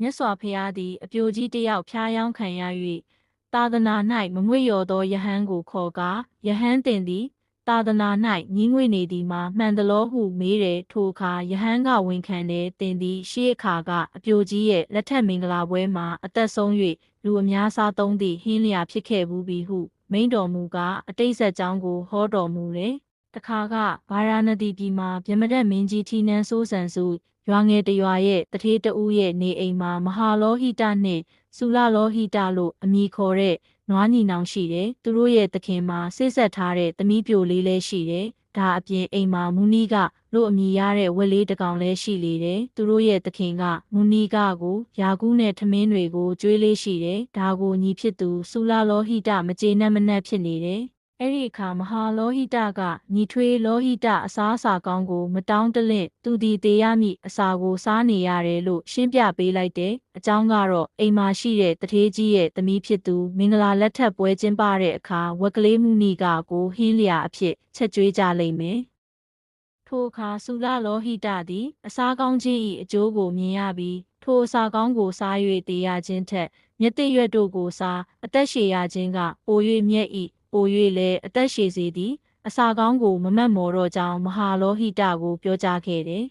မြတ်စွာဘုရားသည်အပြိုကြီးတစ်ယောက်ဖျားယောင်းခံရ၍သာသနာ၌မမွေ့လျော်သောယဟန်ကိုခေါ်ကာယဟန်တင်သည်သာသနာ၌ညီးငွေ့နေသည်မှာမှန်သလောဟုမေးတယ်ထိုအခါယဟန်ကဝန်ခံတယ်တင်သည်ရှေးအခါကအပြိုကြီးရဲ့လက်ထက်မင်္ဂလာပွဲမှာအသက်ဆုံး၍လူအများစားသုံးသည့်ဟင်းလျာဖြစ်ခဲ့ဘူးပြီဟုမိန့်တော်မူကားအတိတ်ဆက်ကြောင်းကိုဟောတော်မူတယ်တခါကဗာရာဏသီပြည်မှာဗျမဒတ်မင်းကြီးထီနန်းစိုးစံစုရွာငယ်တရွာရဲ့တထေးတဦးရဲ့နေအိမ်မှာမဟာလောဟိတနှင့်စုလလောဟိတလို့အမည်ခေါ်တဲ့နွားညီနောင်ရှိတယ်။သူတို့ရဲ့သခင်မှာဆိတ်ဆက်ထားတဲ့သမီးပြိုလေးလည်းရှိတယ်။ဒါအပြင်အိမ်မှာမူနီကလို့အမည်ရတဲ့ဝက်လေးတစ်ကောင်လည်းရှိလေတယ်။သူတို့ရဲ့သခင်ကမူနီကကိုယာကူးနဲ့ထမင်းတွေကိုကျွေးလေးရှိတယ်။ဒါကိုညီဖြစ်သူစုလလောဟိတမကျေနပ်မနှက်ဖြစ်နေတယ်။အဲ့ဒီအခါမဟာလောဟိတကညီထွေးလောဟိတအစားအစာကောင်းကိုမတောင်းတလင့်သူဒီသေးရမည့်အစာကိုစားနေရတယ်လို့ရှင်းပြပေးလိုက်တယ်။အကြောင်းကတော့အိမ်မှာရှိတဲ့တထေးကြီးရဲ့သမီးဖြစ်သူမင်္ဂလာလက်ထပ်ပွဲကျင်းပတဲ့အခါဝက်ကလေးမှုနီကကိုဟင်းလျာအဖြစ်ချက်ကျွေးကြလိမ့်မယ်။ထိုအခါစုလလောဟိတသည်အစားကောင်းခြင်း၏အကျိုးကိုမြင်ရပြီးထိုအစာကောင်းကိုစား၍တည်ရခြင်းထက်မြက်တဲ့ရွက်တို့ကိုစားအသက်ရှည်ရခြင်းကပို၍မြက်၏ပို၍လည်းအသက်ရှည်စေသည်အစာကောင်းကိုမမတ်မော်တော့ကြောင်းမဟာလောဟိတကိုပြောကြားခဲ့တယ်